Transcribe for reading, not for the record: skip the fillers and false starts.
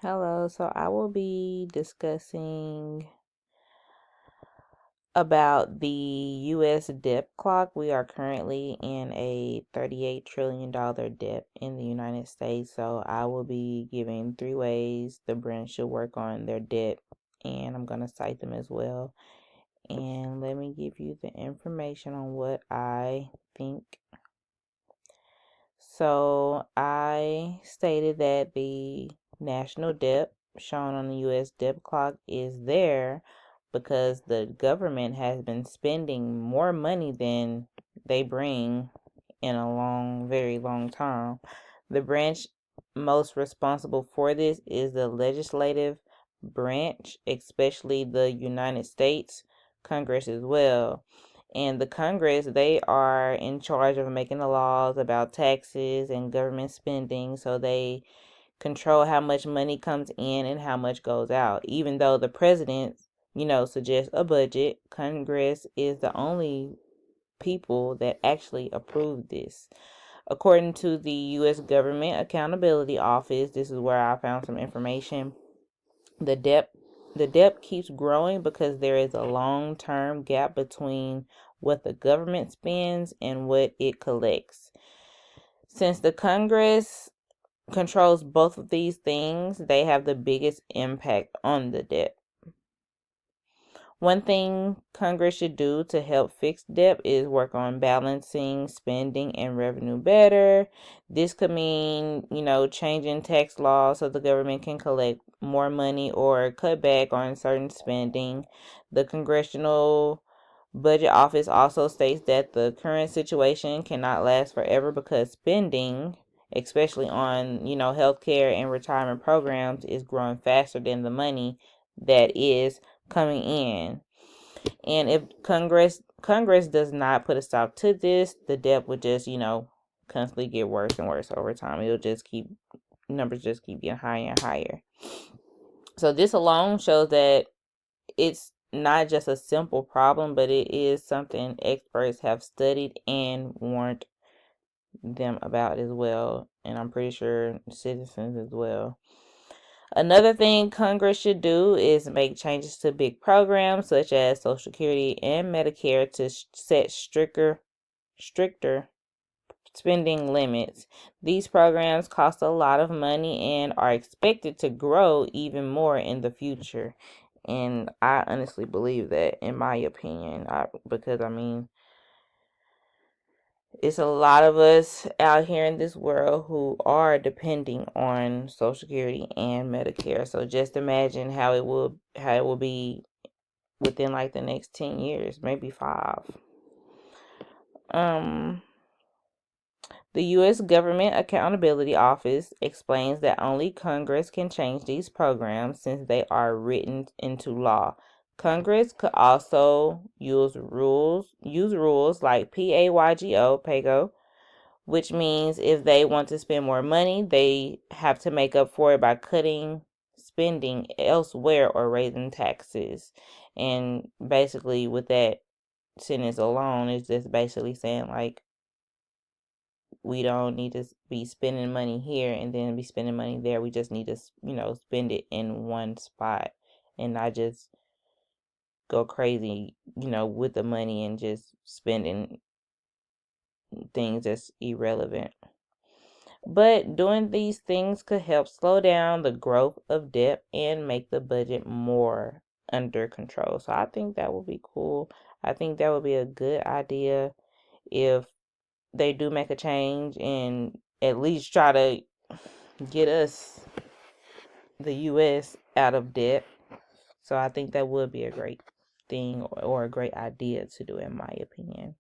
Hello, so I will be discussing about the U.S. debt clock. We are currently in a $38 trillion debt in the United States. So I will be giving 3 ways the branch should work on their debt, and I'm going to cite them as well. And let me give you the information on what I think. So I stated that the national debt shown on the U.S. debt clock is there because the government has been spending more money than they bring in a very long time. The branch most responsible for this is the legislative branch, especially the United States Congress as well. And the Congress, they are in charge of making the laws about taxes and government spending, so they control how much money comes in and how much goes out. Even though the president, suggests a budget, Congress is the only people that actually approve this. According to the U.S. Government Accountability Office, this is where I found some information. The debt keeps growing because there is a long-term gap between what the government spends and what it collects. Since the Congress controls both of these things, they have the biggest impact on the debt. One thing Congress should do to help fix debt is work on balancing spending and revenue better. This could mean, changing tax laws so the government can collect more money or cut back on certain spending. The Congressional Budget Office also states that the current situation cannot last forever because spending, especially on, healthcare and retirement programs, is growing faster than the money that is coming in. And if Congress does not put a stop to this, the debt would just, constantly get worse and worse over time. It'll just keep numbers just keep getting higher and higher. So this alone shows that it's not just a simple problem, but it is something experts have studied and warned them about as well. And I'm pretty sure citizens as well. Another thing Congress should do is make changes to big programs such as Social Security and Medicare to set stricter spending limits. These programs cost a lot of money and are expected to grow even more in the future. And I honestly believe that, in my opinion, because it's a lot of us out here in this world who are depending on Social Security and Medicare. So just imagine how it will be within like the next 10 years, maybe 5. The U.S. Government Accountability Office explains that only Congress can change these programs since they are written into law. Congress could also use rules like PAYGO, which means if they want to spend more money, they have to make up for it by cutting spending elsewhere or raising taxes. And basically, with that sentence alone, it's just basically saying, like, we don't need to be spending money here and then be spending money there. We just need to, spend it in one spot and not just go crazy, with the money and just spending things that's irrelevant. But doing these things could help slow down the growth of debt and make the budget more under control. So I think that would be cool. I think that would be a good idea if they do make a change and at least try to get us, the U.S., out of debt. So I think that would be a great thing or a great idea to do, in my opinion.